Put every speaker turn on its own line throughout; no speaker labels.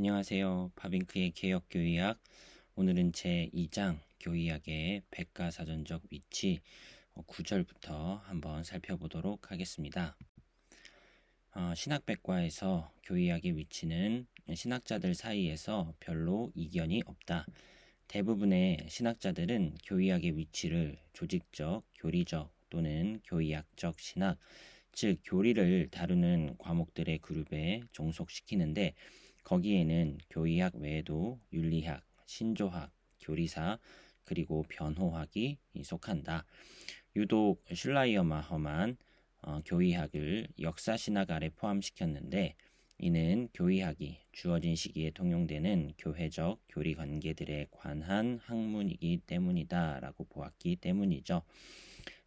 안녕하세요. 바빙크의 개혁교의학. 오늘은 제2장 교의학의 백과사전적 위치 9절부터 한번 살펴보도록 하겠습니다. 신학백과에서 교의학의 위치는 신학자들 사이에서 별로 이견이 없다. 대부분의 신학자들은 교의학의 위치를 조직적, 교리적 또는 교의학적 신학, 즉 교리를 다루는 과목들의 그룹에 종속시키는데 거기에는 교의학 외에도 윤리학, 신조학, 교리사, 그리고 변호학이 속한다. 유독 슐라이어마허만 교의학을 역사신학 아래 포함시켰는데 이는 교의학이 주어진 시기에 통용되는 교회적 교리 관계들에 관한 학문이기 때문이다 라고 보았기 때문이죠.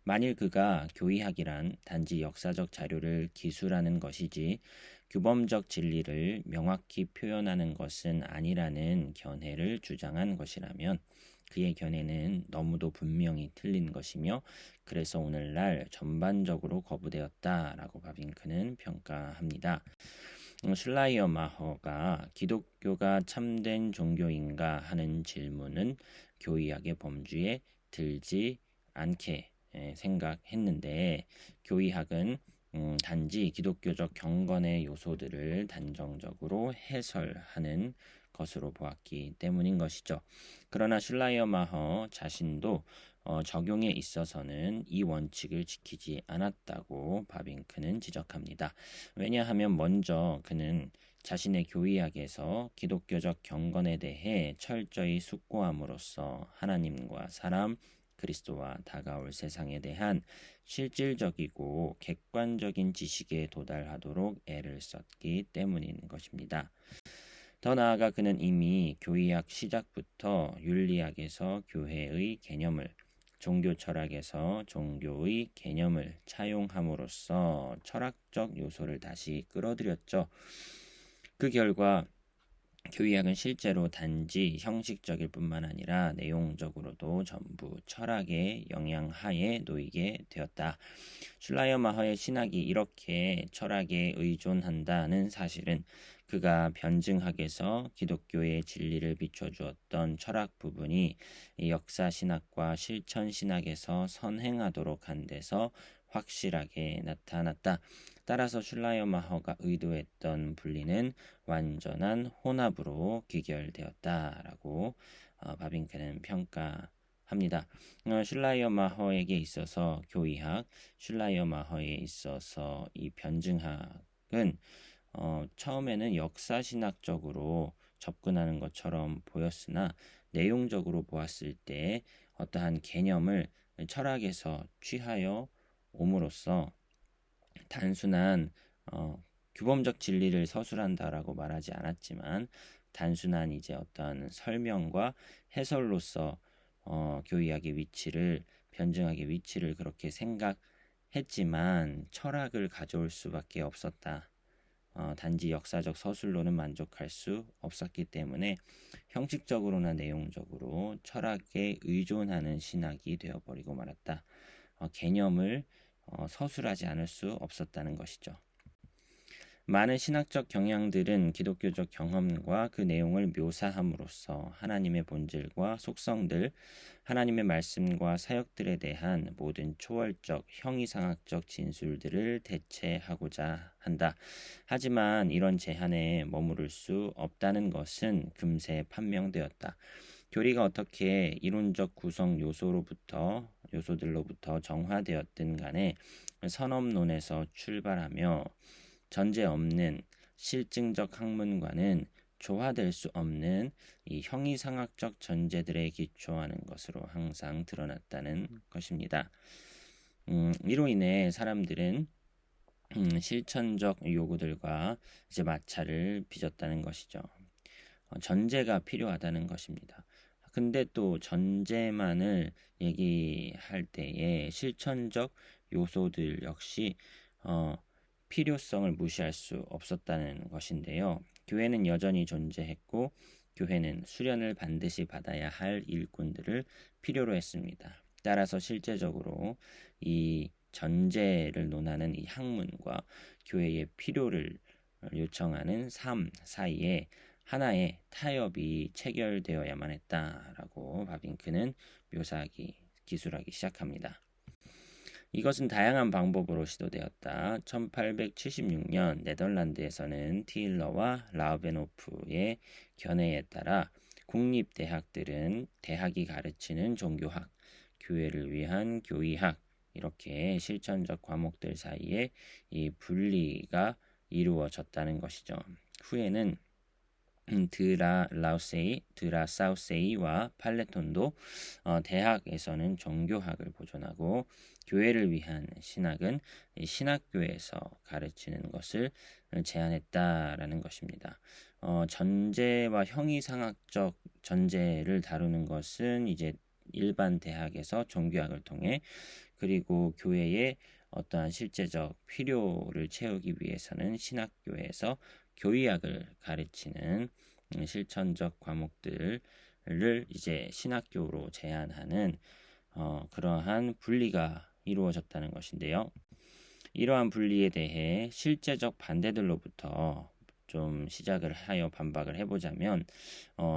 만일 그가 교의학이란 단지 역사적 자료를 기술하는 것이지 규범적 진리를 명확히 표현하는 것은 아니라는 견해를 주장한 것이라면 그의 견해는 너무도 분명히 틀린 것이며 그래서 오늘날 전반적으로 거부되었다라고 바빙크는 평가합니다. 슐라이어마허가 기독교가 참된 종교인가 하는 질문은 교의학의 범주에 들지 않게 생각했는데 교의학은 단지 기독교적 경건의 요소들을 단정적으로 해설하는 것으로 보았기 때문인 것이죠. 그러나 슐라이어마허 자신도 적용에 있어서는 이 원칙을 지키지 않았다고 바빙크는 지적합니다. 왜냐하면 먼저 그는 자신의 교의학에서 기독교적 경건에 대해 철저히 숙고함으로써 하나님과 사람, 그리스도와 다가올 세상에 대한 실질적이고 객관적인 지식에 도달하도록 애를 썼기 때문인 것입니다. 더 나아가 그는 이미 교의학 시작부터 윤리학에서 교회의 개념을, 종교 철학에서 종교의 개념을 차용함으로써 철학적 요소를 다시 끌어들였죠. 그 결과 교의학은 실제로 단지 형식적일 뿐만 아니라 내용적으로도 전부 철학의 영향하에 놓이게 되었다. 슐라이어마허의 신학이 이렇게 철학에 의존한다는 사실은 그가 변증학에서 기독교의 진리를 비춰주었던 철학 부분이 역사신학과 실천신학에서 선행하도록 한 데서 확실하게 나타났다. 따라서 슐라이어마허가 의도했던 분리는 완전한 혼합으로 귀결되었다라고 바빙크는 평가합니다. 슐라이어마허에게 있어서 교의학, 슐라이어마허에 있어서 이 변증학은 처음에는 역사신학적으로 접근하는 것처럼 보였으나 내용적으로 보았을 때 어떠한 개념을 철학에서 취하여 옴으로써 단순한 규범적 진리를 서술한다라고 말하지 않았지만 단순한 이제 어떤 설명과 해설로서 교의학의 위치를 변증학의 위치를 그렇게 생각했지만 철학을 가져올 수밖에 없었다. 단지 역사적 서술로는 만족할 수 없었기 때문에 형식적으로나 내용적으로 철학에 의존하는 신학이 되어버리고 말았다. 개념을 서술하지 않을 수 없었다는 것이죠. 많은 신학적 경향들은 기독교적 경험과 그 내용을 묘사함으로써 하나님의 본질과 속성들, 하나님의 말씀과 사역들에 대한 모든 초월적, 형이상학적 진술들을 대체하고자 한다. 하지만 이런 제한에 머무를 수 없다는 것은 금세 판명되었다. 교리가 어떻게 이론적 구성 요소들로부터 정화되었든 간에 선업론에서 출발하며 전제 없는 실증적 학문과는 조화될 수 없는 이 형이상학적 전제들에 기초하는 것으로 항상 드러났다는 것입니다. 이로 인해 사람들은 실천적 요구들과 이제 마찰을 빚었다는 것이죠. 전제가 필요하다는 것입니다. 근데 또 전제만을 얘기할 때에 실천적 요소들 역시 필요성을 무시할 수 없었다는 것인데요. 교회는 여전히 존재했고 교회는 수련을 반드시 받아야 할 일꾼들을 필요로 했습니다. 따라서 실제적으로 이 전제를 논하는 이 학문과 교회의 필요를 요청하는 삶 사이에 하나의 타협이 체결되어야만 했다라고 바빙크는 묘사하기 기술하기 시작합니다. 이것은 다양한 방법으로 시도되었다. 1876년 네덜란드에서는 티일러와 라우벤호프의 견해에 따라 국립대학들은 대학이 가르치는 종교학, 교회를 위한 교의학 이렇게 실천적 과목들 사이에 이 분리가 이루어졌다는 것이죠. 후에는 드라사우세이와 팔레톤도 대학에서는 종교학을 보존하고 교회를 위한 신학은 신학교에서 가르치는 것을 제안했다라는 것입니다. 전제와 형이상학적 전제를 다루는 것은 이제 일반 대학에서 종교학을 통해, 그리고 교회의 어떠한 실제적 필요를 채우기 위해서는 신학교에서 교의학을 가르치는 실천적 과목들을 이제 신학교로 제안하는 그러한 분리가 이루어졌다는 것인데요. 이러한 분리에 대해 실제적 반대들로부터 좀 시작을 하여 반박을 해보자면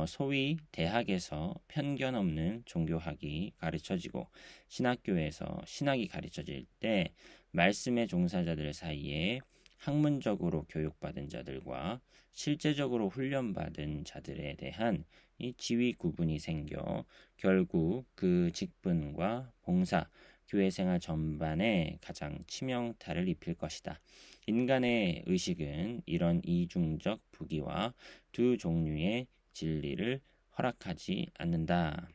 소위 대학에서 편견 없는 종교학이 가르쳐지고 신학교에서 신학이 가르쳐질 때 말씀의 종사자들 사이에 학문적으로 교육받은 자들과 실제적으로 훈련받은 자들에 대한 이 지위 구분이 생겨 결국 그 직분과 봉사, 교회 생활 전반에 가장 치명타를 입힐 것이다. 인간의 의식은 이런 이중적 부귀와 두 종류의 진리를 허락하지 않는다.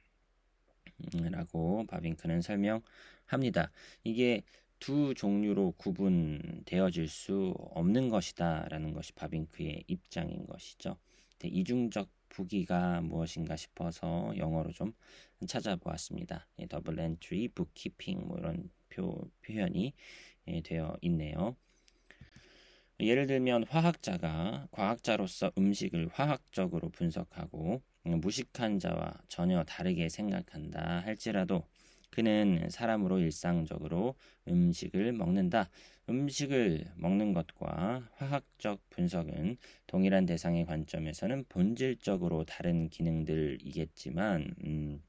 라고 바빙크는 설명합니다. 이게 두 종류로 구분되어질 수 없는 것이다 라는 것이 바빙크의 입장인 것이죠. 이중적 부귀가 무엇인가 싶어서 영어로 좀 찾아보았습니다. 더블 엔트리, 북키핑 뭐 이런 표현이 되어 있네요. 예를 들면 화학자가 과학자로서 음식을 화학적으로 분석하고 무식한 자와 전혀 다르게 생각한다 할지라도 그는 사람으로 일상적으로 음식을 먹는다. 음식을 먹는 것과 화학적 분석은 동일한 대상의 관점에서는 본질적으로 다른 기능들이겠지만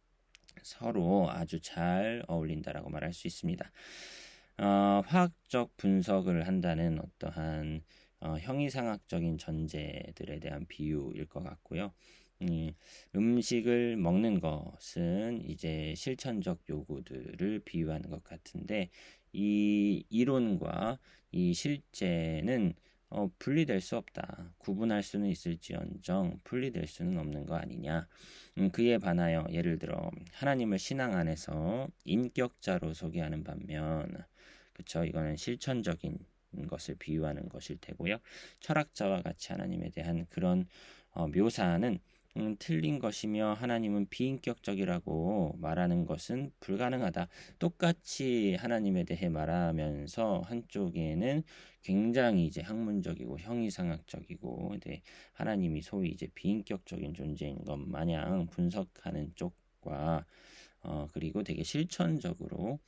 서로 아주 잘 어울린다라고 말할 수 있습니다. 화학적 분석을 한다는 어떠한 형이상학적인 전제들에 대한 비유일 것 같고요. 음식을 먹는 것은 이제 실천적 요구들을 비유하는 것 같은데 이 이론과 이 실제는 분리될 수 없다. 구분할 수는 있을지언정 분리될 수는 없는 거 아니냐. 그에 반하여 예를 들어 하나님을 신앙 안에서 인격자로 소개하는 반면 그쵸, 이거는 실천적인 것을 비유하는 것일 테고요. 철학자와 같이 하나님에 대한 그런 묘사는 틀린 것이며 하나님은 비인격적이라고 말하는 것은 불가능하다. 똑같이 하나님에 대해 말하면서 한쪽에는 굉장히 이제 학문적이고 형이상학적이고 하나님이 소위 이제 비인격적인 존재인 것 마냥 분석하는 쪽과 그리고 되게 실천적으로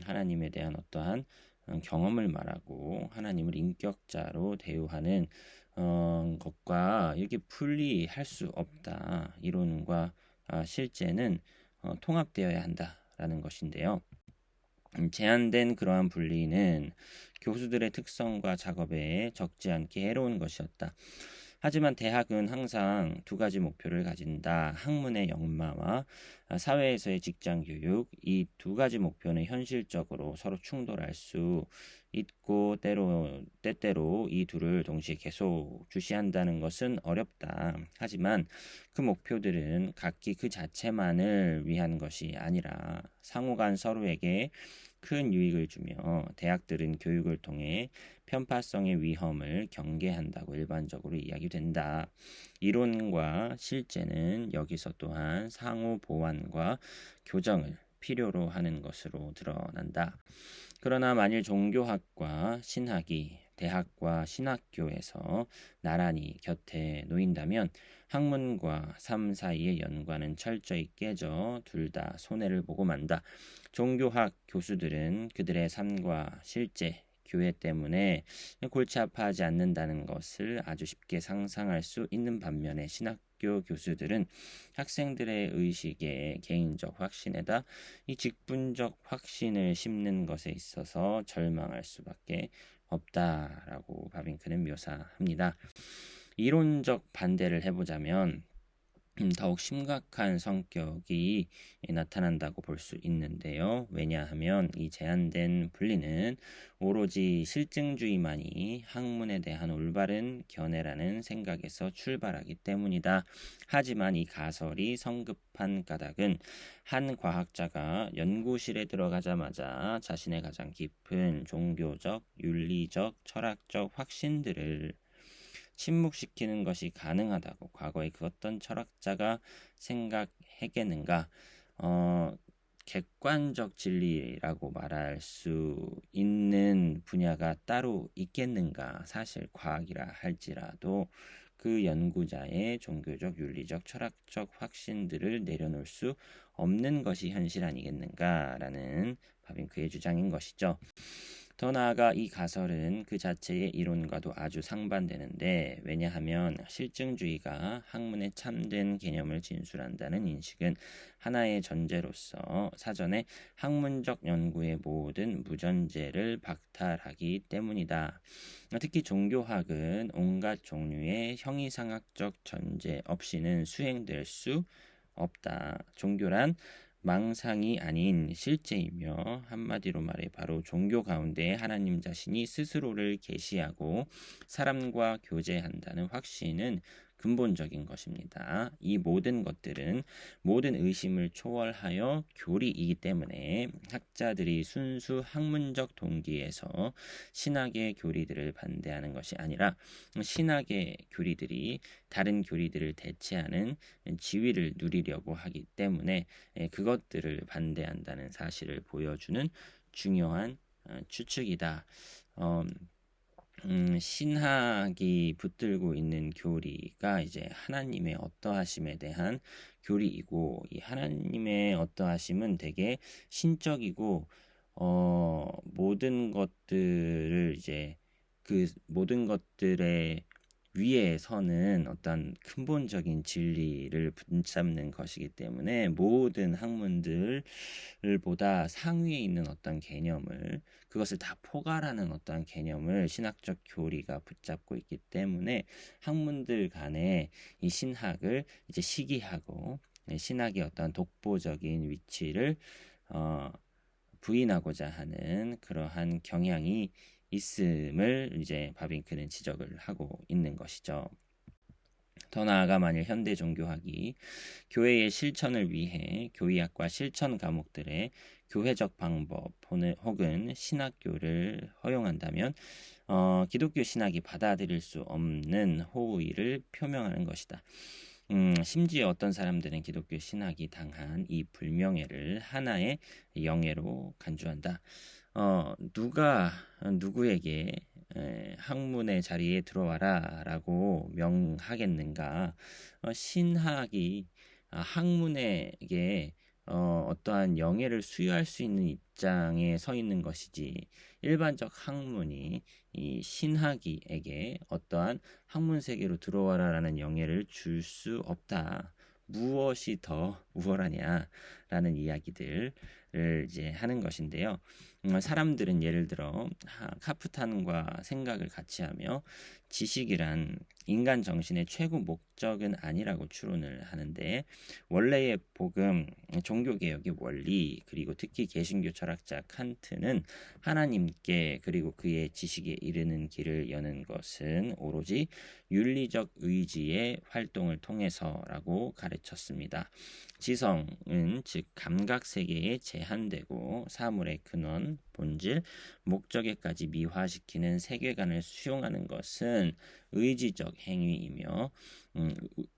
하나님에 대한 어떠한 경험을 말하고 하나님을 인격자로 대우하는 것과 이렇게 분리할 수 없다. 이론과 실제는 통합되어야 한다라는 것인데요. 제한된 그러한 분리는 교수들의 특성과 작업에 적지 않게 해로운 것이었다. 하지만 대학은 항상 두 가지 목표를 가진다. 학문의 역마와 사회에서의 직장 교육, 이 두 가지 목표는 현실적으로 서로 충돌할 수 있고 때때로 이 둘을 동시에 계속 주시한다는 것은 어렵다. 하지만 그 목표들은 각기 그 자체만을 위한 것이 아니라 상호간 서로에게 큰 유익을 주며 대학들은 교육을 통해 편파성의 위험을 경계한다고 일반적으로 이야기된다. 이론과 실제는 여기서 또한 상호 보완과 교정을 필요로 하는 것으로 드러난다. 그러나 만일 종교학과 신학이 대학과 신학교에서 나란히 곁에 놓인다면 학문과 삶 사이의 연관은 철저히 깨져 둘 다 손해를 보고 만다. 종교학 교수들은 그들의 삶과 실제 교회 때문에 골치 아파하지 않는다는 것을 아주 쉽게 상상할 수 있는 반면에 신학교 교수들은 학생들의 의식에 개인적 확신에다 이 직분적 확신을 심는 것에 있어서 절망할 수밖에 없다라고 바빙크는 묘사합니다. 이론적 반대를 해보자면 더욱 심각한 성격이 나타난다고 볼 수 있는데요. 왜냐하면 이 제한된 분리는 오로지 실증주의만이 학문에 대한 올바른 견해라는 생각에서 출발하기 때문이다. 하지만 이 가설이 성급한 까닭은 한 과학자가 연구실에 들어가자마자 자신의 가장 깊은 종교적, 윤리적, 철학적 확신들을 침묵시키는 것이 가능하다고 과거에 그 어떤 철학자가 생각했겠는가? 객관적 진리라고 말할 수 있는 분야가 따로 있겠는가? 사실 과학이라 할지라도 그 연구자의 종교적, 윤리적, 철학적 확신들을 내려놓을 수 없는 것이 현실 아니겠는가라는 바빙크의 주장인 것이죠. 더 나아가 이 가설은 그 자체의 이론과도 아주 상반되는데, 왜냐하면 실증주의가 학문의 참된 개념을 진술한다는 인식은 하나의 전제로서 사전에 학문적 연구의 모든 무전제를 박탈하기 때문이다. 특히 종교학은 온갖 종류의 형이상학적 전제 없이는 수행될 수 없다. 종교란 망상이 아닌 실제이며 한마디로 말해 바로 종교 가운데 하나님 자신이 스스로를 계시하고 사람과 교제한다는 확신은 근본적인 것입니다. 이 모든 것들은 모든 의심을 초월하여 교리이기 때문에 학자들이 순수 학문적 동기에서 신학의 교리들을 반대하는 것이 아니라 신학의 교리들이 다른 교리들을 대체하는 지위를 누리려고 하기 때문에 그것들을 반대한다는 사실을 보여주는 중요한 추측이다. 신학이 붙들고 있는 교리가 이제 하나님의 어떠하심에 대한 교리이고, 이 하나님의 어떠하심은 되게 신적이고 모든 것들을 이제 그 모든 것들의 위에 서는 어떤 근본적인 진리를 붙잡는 것이기 때문에 모든 학문들보다 상위에 있는 어떤 개념을, 그것을 다 포괄하는 어떤 개념을 신학적 교리가 붙잡고 있기 때문에 학문들 간에 이 신학을 이제 시기하고 신학의 어떤 독보적인 위치를 부인하고자 하는 그러한 경향이 있음을 이제 바빙크는 지적을 하고 있는 것이죠. 더 나아가 만일 현대 종교학이 교회의 실천을 위해 교의학과 실천 과목들의 교회적 방법 혹은 신학교를 허용한다면 기독교 신학이 받아들일 수 없는 호의를 표명하는 것이다. 심지어 어떤 사람들은 기독교 신학이 당한 이 불명예를 하나의 영예로 간주한다. 누가 누구에게 학문의 자리에 들어와라 라고 명하겠는가? 신학이 학문에게 어떠한 영예를 수여할 수 있는 입장에 서 있는 것이지, 일반적 학문이 이 신학이에게 어떠한 학문 세계로 들어와라 라는 영예를 줄 수 없다. 무엇이 더 우월하냐라는 이야기들을 이제 하는 것인데요. 사람들은 예를 들어 카프탄과 생각을 같이 하며 지식이란 인간 정신의 최고 목적은 아니라고 추론을 하는데, 원래의 복음, 종교개혁의 원리, 그리고 특히 개신교 철학자 칸트는 하나님께 그리고 그의 지식에 이르는 길을 여는 것은 오로지 윤리적 의지의 활동을 통해서라고 가르쳤습니다. 지성은 즉 감각세계에 제한되고 사물의 근원, 본질, 목적에까지 미화시키는 세계관을 수용하는 것은 의지적 행위이며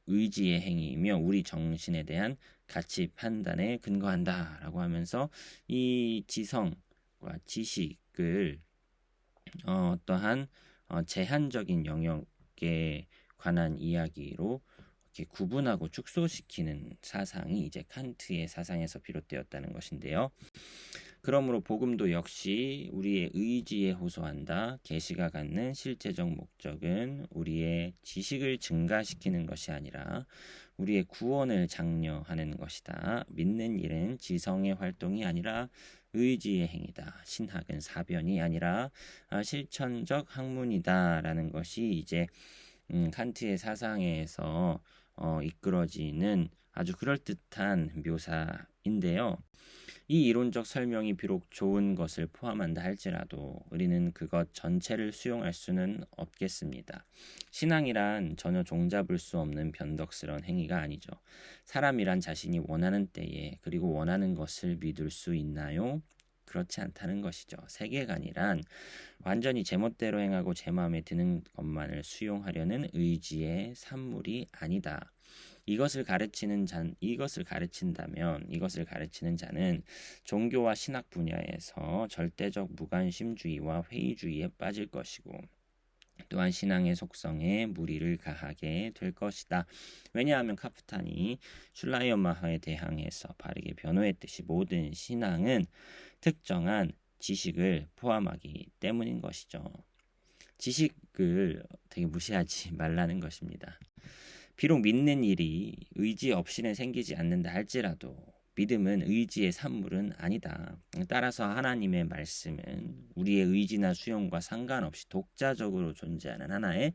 의지의 행위이며 우리 정신에 대한 가치 판단에 근거한다라고 하면서 이 지성과 지식을 어떠한 제한적인 영역에 관한 이야기로 이렇게 구분하고 축소시키는 사상이 이제 칸트의 사상에서 비롯되었다는 것인데요. 그러므로 복음도 역시 우리의 의지에 호소한다. 계시가 갖는 실제적 목적은 우리의 지식을 증가시키는 것이 아니라 우리의 구원을 장려하는 것이다. 믿는 일은 지성의 활동이 아니라 의지의 행위다. 신학은 사변이 아니라 실천적 학문이다라는 것이 이제 칸트의 사상에서 이끌어지는 아주 그럴듯한 묘사인데요. 이 이론적 설명이 비록 좋은 것을 포함한다 할지라도 우리는 그것 전체를 수용할 수는 없겠습니다. 신앙이란 전혀 종잡을 수 없는 변덕스러운 행위가 아니죠. 사람이란 자신이 원하는 때에 그리고 원하는 것을 믿을 수 있나요? 그렇지 않다는 것이죠. 세계관이란 완전히 제멋대로 행하고 제 마음에 드는 것만을 수용하려는 의지의 산물이 아니다. 이것을 가르치는 자는 종교와 신학 분야에서 절대적 무관심주의와 회의주의에 빠질 것이고 또한 신앙의 속성에 무리를 가하게 될 것이다. 왜냐하면 카프탄이 슐라이어마하에 대항해서 바르게 변호했듯이 모든 신앙은 특정한 지식을 포함하기 때문인 것이죠. 지식을 되게 무시하지 말라는 것입니다. 비록 믿는 일이 의지 없이는 생기지 않는다 할지라도 믿음은 의지의 산물은 아니다. 따라서 하나님의 말씀은 우리의 의지나 수용과 상관없이 독자적으로 존재하는 하나의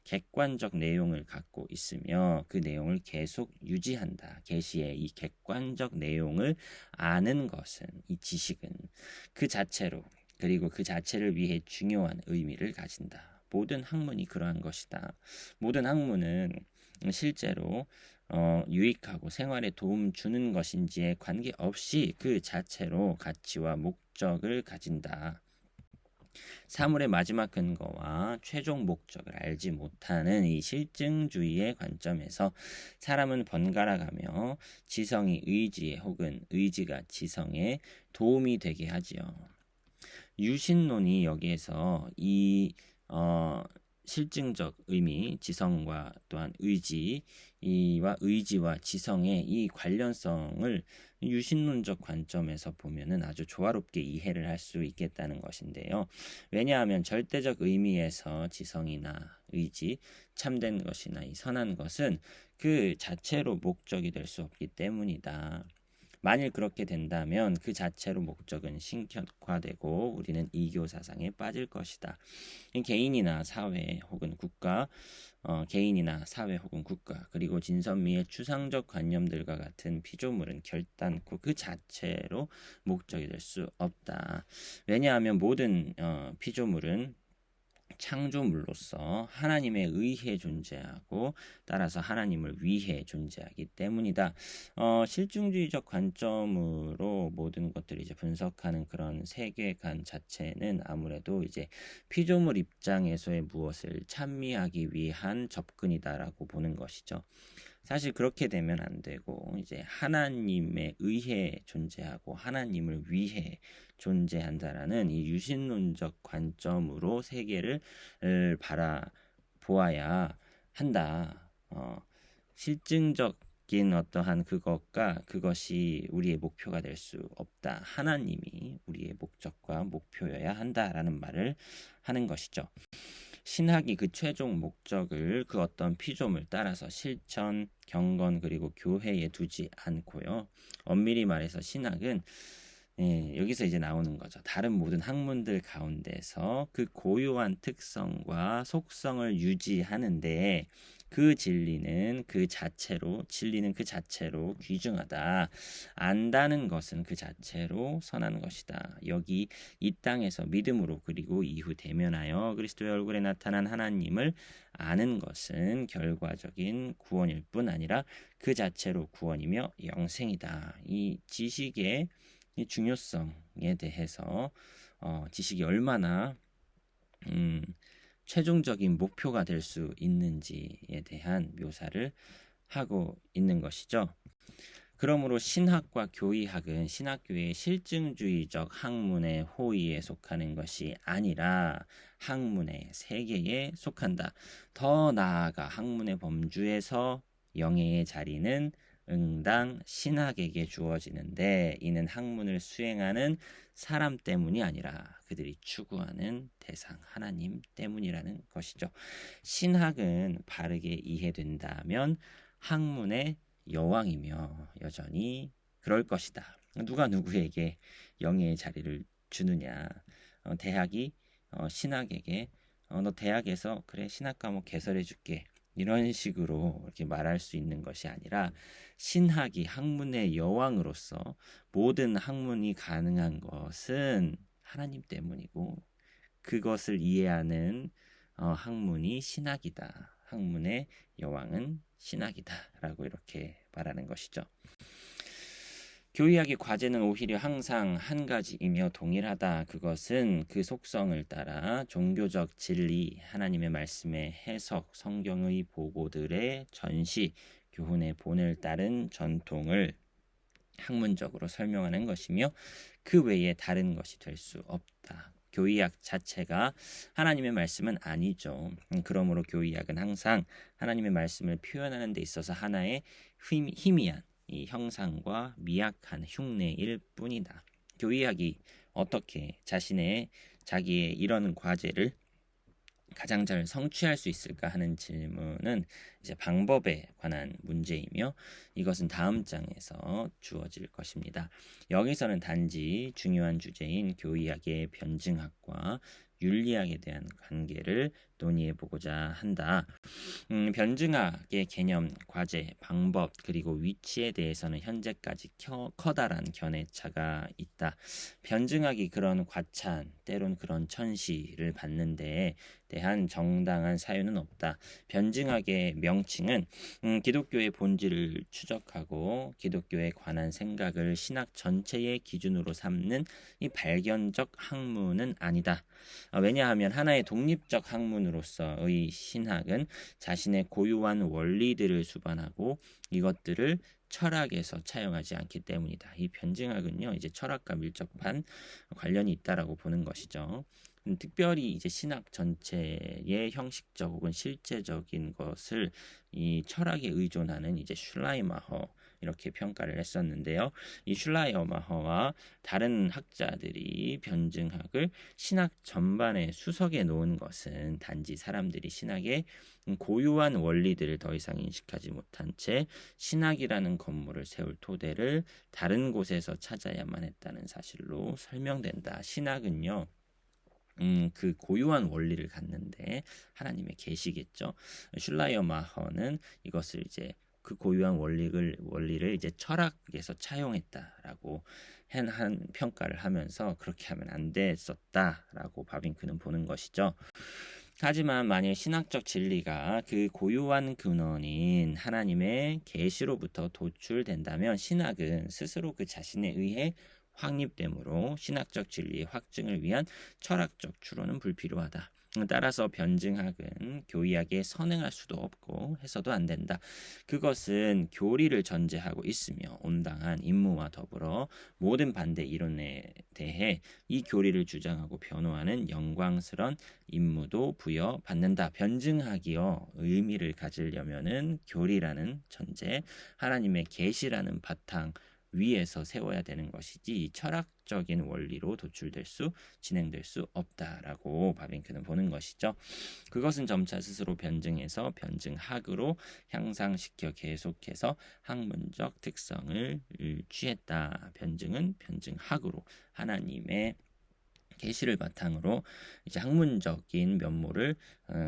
객관적 내용을 갖고 있으며 그 내용을 계속 유지한다. 계시의 이 객관적 내용을 아는 것은, 이 지식은 그 자체로 그리고 그 자체를 위해 중요한 의미를 가진다. 모든 학문이 그러한 것이다. 모든 학문은 실제로 유익하고 생활에 도움 주는 것인지에 관계없이 그 자체로 가치와 목적을 가진다. 사물의 마지막 근거와 최종 목적을 알지 못하는 이 실증주의의 관점에서 사람은 번갈아가며 지성이 의지에 혹은 의지가 지성에 도움이 되게 하지요. 유신론이 여기에서 이 실증적 의미, 지성과 또한 의지와 지성의 이 관련성을 유신론적 관점에서 보면은 아주 조화롭게 이해를 할 수 있겠다는 것인데요. 왜냐하면 절대적 의미에서 지성이나 의지, 참된 것이나 이 선한 것은 그 자체로 목적이 될 수 없기 때문이다. 만일 그렇게 된다면 그 자체로 목적은 신격화되고 우리는 이교 사상에 빠질 것이다. 개인이나 사회 혹은 국가, 그리고 진선미의 추상적 관념들과 같은 피조물은 결단코 그 자체로 목적이 될 수 없다. 왜냐하면 모든 피조물은 창조물로서 하나님에 의해 존재하고 따라서 하나님을 위해 존재하기 때문이다. 실증주의적 관점으로 모든 것들을 이제 분석하는 그런 세계관 자체는 아무래도 이제 피조물 입장에서의 무엇을 찬미하기 위한 접근이다라고 보는 것이죠. 사실 그렇게 되면 안 되고 이제 하나님에 의해 존재하고 하나님을 위해 존재한다라는 이 유신론적 관점으로 세계를 바라보아야 한다. 실증적인 어떠한 그것이 우리의 목표가 될 수 없다. 하나님이 우리의 목적과 목표여야 한다라는 말을 하는 것이죠. 신학이 그 최종 목적을 그 어떤 피조물 따라서 실천, 경건 그리고 교회에 두지 않고요. 엄밀히 말해서 신학은 여기서 이제 나오는 거죠. 다른 모든 학문들 가운데서 그 고유한 특성과 속성을 유지하는데 그 진리는 그 자체로 귀중하다. 안다는 것은 그 자체로 선한 것이다. 여기 이 땅에서 믿음으로 그리고 이후 대면하여 그리스도의 얼굴에 나타난 하나님을 아는 것은 결과적인 구원일 뿐 아니라 그 자체로 구원이며 영생이다. 이 지식의 이 중요성에 대해서 지식이 얼마나 최종적인 목표가 될 수 있는지에 대한 묘사를 하고 있는 것이죠. 그러므로 신학과 교의학은 신학교의 실증주의적 학문의 호의에 속하는 것이 아니라 학문의 세계에 속한다. 더 나아가 학문의 범주에서 영예의 자리는 응당 신학에게 주어지는데 이는 학문을 수행하는 사람 때문이 아니라 그들이 추구하는 대상 하나님 때문이라는 것이죠. 신학은 바르게 이해된다면 학문의 여왕이며 여전히 그럴 것이다. 누가 누구에게 영예의 자리를 주느냐? 대학이 신학에게 너 대학에서 그래 신학 과목 개설해 줄게. 이런 식으로 이렇게 말할 수 있는 것이 아니라 신학이 학문의 여왕으로서 모든 학문이 가능한 것은 하나님 때문이고 그것을 이해하는 학문이 신학이다. 학문의 여왕은 신학이다라고 이렇게 말하는 것이죠. 교의학의 과제는 오히려 항상 한 가지이며 동일하다. 그것은 그 속성을 따라 종교적 진리, 하나님의 말씀의 해석, 성경의 보고들의 전시, 교훈의 본을 따른 전통을 학문적으로 설명하는 것이며 그 외에 다른 것이 될 수 없다. 교의학 자체가 하나님의 말씀은 아니죠. 그러므로 교의학은 항상 하나님의 말씀을 표현하는 데 있어서 하나의 희미한 이 형상과 미약한 흉내일 뿐이다. 교의학이 어떻게 자기의 이런 과제를 가장 잘 성취할 수 있을까 하는 질문은 이제 방법에 관한 문제이며 이것은 다음 장에서 주어질 것입니다. 여기서는 단지 중요한 주제인 교의학의 변증학과 윤리학에 대한 관계를 논의해 보고자 한다. 변증학의 개념, 과제, 방법 그리고 위치에 대해서는 현재까지 커다란 견해차가 있다. 변증학이 그런 과찬, 때론 그런 천시를 받는 데 대한 정당한 사유는 없다. 변증학의 명칭은 기독교의 본질을 추적하고 기독교에 관한 생각을 신학 전체의 기준으로 삼는 이 발견적 학문은 아니다. 왜냐하면 하나의 독립적 학문으로서의 신학은 자신의 고유한 원리들을 수반하고 이것들을 철학에서 차용하지 않기 때문이다. 이 변증학은요, 이제 철학과 밀접한 관련이 있다라고 보는 것이죠. 특별히 이제 신학 전체의 형식적 혹은 실제적인 것을 이 철학에 의존하는 이제 슐라이마허 이렇게 평가를 했었는데요. 이 슐라이마허와 다른 학자들이 변증학을 신학 전반에 수석해 놓은 것은 단지 사람들이 신학의 고유한 원리들을 더 이상 인식하지 못한 채 신학이라는 건물을 세울 토대를 다른 곳에서 찾아야만 했다는 사실로 설명된다. 신학은요. 그 고유한 원리를 갖는데 하나님의 계시겠죠. 슐라이어마허는 이것을 이제 그 고유한 원리를 이제 철학에서 차용했다라고 한 평가를 하면서 그렇게 하면 안 됐었다라고 바빙크는 보는 것이죠. 하지만 만일 신학적 진리가 그 고유한 근원인 하나님의 계시로부터 도출된다면 신학은 스스로 그 자신에 의해 확립되므로 신학적 진리의 확증을 위한 철학적 추론은 불필요하다. 따라서 변증학은 교의학에 선행할 수도 없고 해서도 안 된다. 그것은 교리를 전제하고 있으며 온당한 임무와 더불어 모든 반대 이론에 대해 이 교리를 주장하고 변호하는 영광스런 임무도 부여받는다. 변증학이요 의미를 가지려면은 교리라는 전제, 하나님의 계시라는 바탕 위에서 세워야 되는 것이지 철학적인 원리로 진행될 수 없다라고 바빙크는 보는 것이죠. 그것은 점차 스스로 변증해서 변증학으로 향상시켜 계속해서 학문적 특성을 취했다. 변증은 변증학으로 하나님의 계시를 바탕으로 이제 학문적인 면모를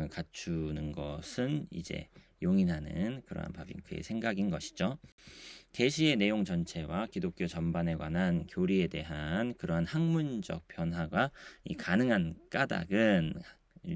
갖추는 것은 이제 용인하는 그러한 바빙크의 생각인 것이죠. 계시의 내용 전체와 기독교 전반에 관한 교리에 대한 그러한 학문적 변화가 가능한 까닭은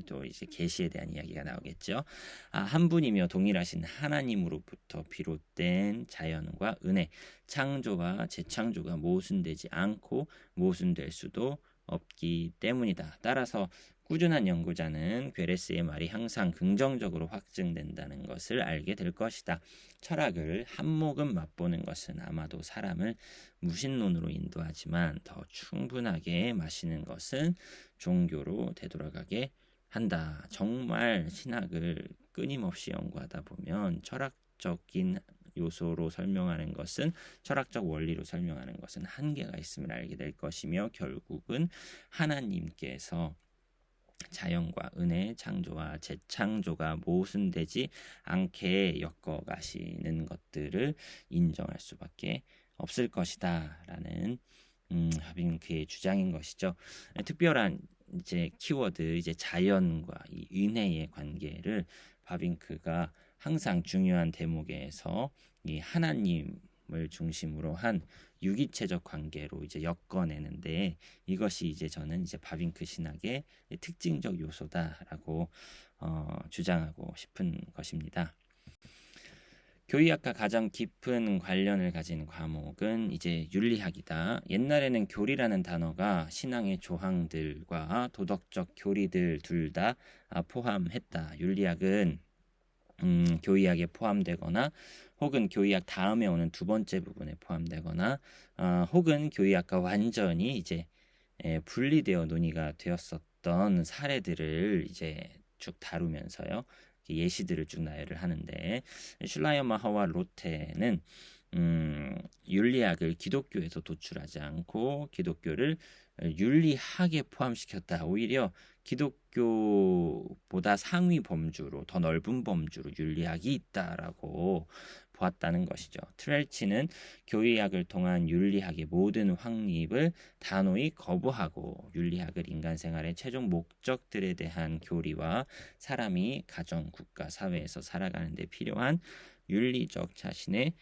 또 이제 계시에 대한 이야기가 나오겠죠. 한 분이며 동일하신 하나님으로부터 비롯된 자연과 은혜, 창조와 재창조가 모순되지 않고 모순될 수도 없기 때문이다. 따라서 꾸준한 연구자는 괴레스의 말이 항상 긍정적으로 확증된다는 것을 알게 될 것이다. 철학을 한 모금 맛보는 것은 아마도 사람을 무신론으로 인도하지만 더 충분하게 마시는 것은 종교로 되돌아가게 한다. 정말 신학을 끊임없이 연구하다 보면 철학적인 요소로 설명하는 것은, 철학적 원리로 설명하는 것은 한계가 있음을 알게 될 것이며, 결국은 하나님께서 자연과 은혜, 창조와 재창조가 모순되지 않게 엮어가시는 것들을 인정할 수밖에 없을 것이다 라는 하빙크의 주장인 것이죠. 특별한 이제 키워드, 이제 자연과 이 은혜의 관계를 바빙크가 항상 중요한 대목에서 이 하나님을 중심으로 한 유기체적 관계로 이제 엮어내는데, 이것이 이제 저는 이제 바빙크 신학의 특징적 요소다라고 주장하고 싶은 것입니다. 교리학과 가장 깊은 관련을 가진 과목은 이제 윤리학이다. 옛날에는 교리라는 단어가 신앙의 조항들과 도덕적 교리들 둘 다 포함했다. 윤리학은 교리학에 포함되거나, 혹은 교리학 다음에 오는 두 번째 부분에 포함되거나, 혹은 교리학과 완전히 이제 분리되어 논의가 되었었던 사례들을 이제 쭉 다루면서요, 예시들을 쭉 나열을 하는데, 슐라이어마하와 로테는 윤리학을 기독교에서 도출하지 않고 기독교를 윤리학에 포함시켰다. 오히려 기독교보다 상위 범주로, 더 넓은 범주로 윤리학이 있다라고 보았다는 것이죠. 트렐치는 교리학을 통한 윤리학의 모든 확립을 단호히 거부하고, 윤리학을 인간 생활의 최종 목적들에 대한 교리와 사람이 가정, 국가, 사회에서 살아가는 데 필요한 윤리적 자신의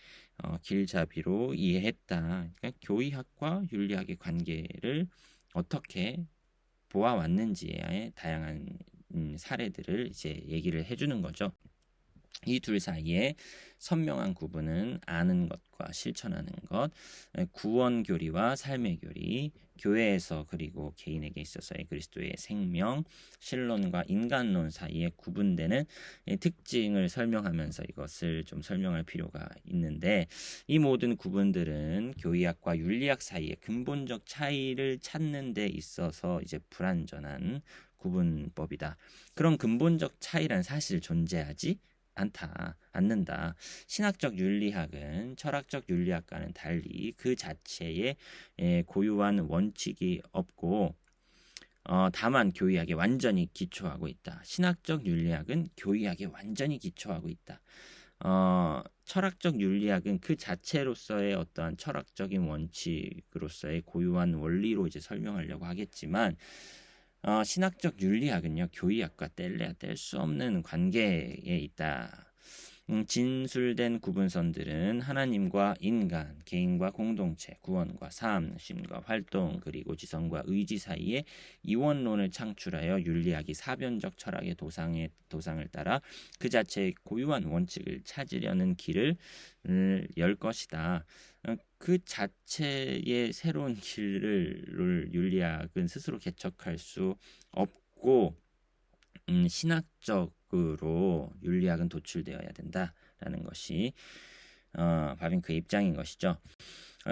길잡이로 이해했다. 그러니까 교리학과 윤리학의 관계를 어떻게 보아왔는지의 다양한 사례들을 이제 얘기를 해주는 거죠. 이 둘 사이에 선명한 구분은 아는 것과 실천하는 것, 구원 교리와 삶의 교리, 교회에서 그리고 개인에게 있어서의 그리스도의 생명, 신론과 인간론 사이에 구분되는 특징을 설명하면서 이것을 좀 설명할 필요가 있는데, 이 모든 구분들은 교리학과 윤리학 사이의 근본적 차이를 찾는 데 있어서 이제 불완전한 구분법이다. 그런 근본적 차이란 사실 존재하지 않는다. 신학적 윤리학은 철학적 윤리학과는 달리 그 자체에 고유한 원칙이 없고, 다만 교리학에 완전히 기초하고 있다. 신학적 윤리학은 교리학에 완전히 기초하고 있다. 철학적 윤리학은 그 자체로서의 어떠한 철학적인 원칙으로서의 고유한 원리로 이제 설명하려고 하겠지만, 신학적 윤리학은요, 교리학과 뗄래야 뗄 수 없는 관계에 있다. 진술된 구분선들은 하나님과 인간, 개인과 공동체, 구원과 삶, 쉼과 활동, 그리고 지성과 의지 사이에 이원론을 창출하여 윤리학이 사변적 철학의 도상을 따라 그 자체의 고유한 원칙을 찾으려는 길을 열 것이다. 그 자체의 새로운 길을 윤리학은 스스로 개척할 수 없고, 신학적으로 윤리학은 도출되어야 된다라는 것이 바빙크의 입장인 것이죠.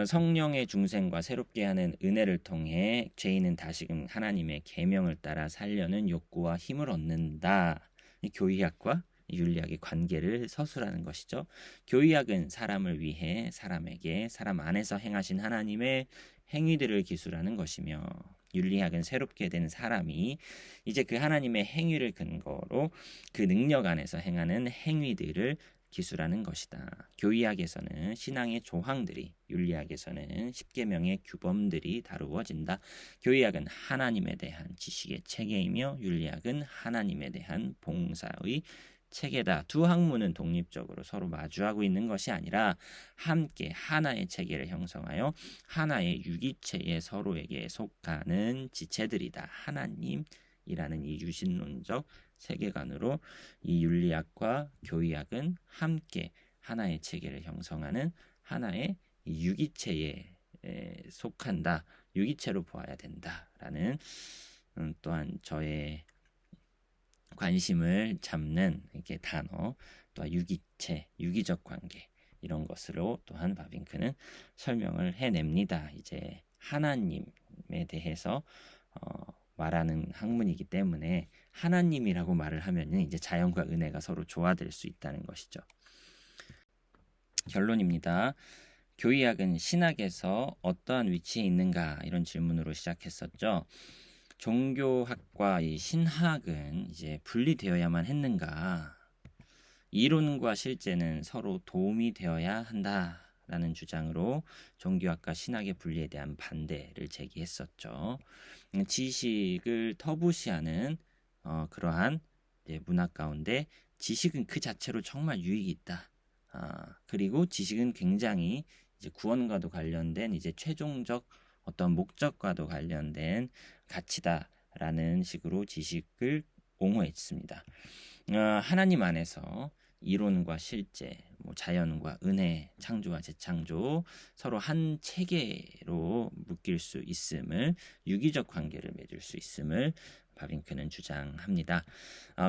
성령의 중생과 새롭게 하는 은혜를 통해 죄인은 다시금 하나님의 계명을 따라 살려는 욕구와 힘을 얻는다. 이 교리학과 윤리학의 관계를 서술하는 것이죠. 교리학은 사람을 위해 사람에게 사람 안에서 행하신 하나님의 행위들을 기술하는 것이며, 윤리학은 새롭게 된 사람이 이제 그 하나님의 행위를 근거로 그 능력 안에서 행하는 행위들을 기술하는 것이다. 교리학에서는 신앙의 조항들이, 윤리학에서는 십계명의 규범들이 다루어진다. 교리학은 하나님에 대한 지식의 체계이며, 윤리학은 하나님에 대한 봉사의 체계다. 두 학문은 독립적으로 서로 마주하고 있는 것이 아니라 함께 하나의 체계를 형성하여 하나의 유기체에 서로에게 속하는 지체들이다. 하나님이라는 이 유신론적 세계관으로 이 윤리학과 교리학은 함께 하나의 체계를 형성하는 하나의 유기체에 속한다. 유기체로 보아야 된다라는 또한 저의 관심을 잡는 이렇게 단어, 또 유기체, 유기적 관계, 이런 것으로 또한 바빙크는 설명을 해냅니다. 이제 하나님에 대해서 말하는 학문이기 때문에 하나님이라고 말을 하면은 이제 자연과 은혜가 서로 조화될 수 있다는 것이죠. 결론입니다. 교의학은 신학에서 어떠한 위치에 있는가 이런 질문으로 시작했었죠. 종교학과 이 신학은 이제 분리되어야만 했는가? 이론과 실제는 서로 도움이 되어야 한다라는 주장으로 종교학과 신학의 분리에 대한 반대를 제기했었죠. 지식을 터부시하는 그러한 이제 문학 가운데 지식은 그 자체로 정말 유익이 있다. 그리고 지식은 굉장히 이제 구원과도 관련된 이제 최종적 어떤 목적과도 관련된 가치다라는 식으로 지식을 옹호했습니다. 하나님 안에서 이론과 실제, 자연과 은혜, 창조와 재창조 서로 한 체계로 묶일 수 있음을, 유기적 관계를 맺을 수 있음을 바빙크는 주장합니다.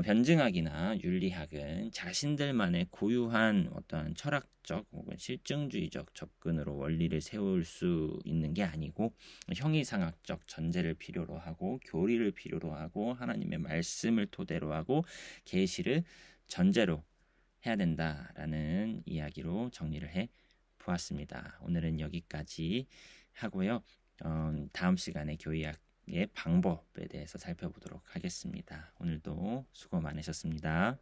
변증학이나 윤리학은 자신들만의 고유한 어떤 철학적 혹은 실증주의적 접근으로 원리를 세울 수 있는 게 아니고 형이상학적 전제를 필요로 하고 교리를 필요로 하고 하나님의 말씀을 토대로 하고 계시를 전제로 해야 된다라는 이야기로 정리를 해 보았습니다. 오늘은 여기까지 하고요. 다음 시간에 교의학의 방법에 대해서 살펴보도록 하겠습니다. 오늘도 수고 많으셨습니다.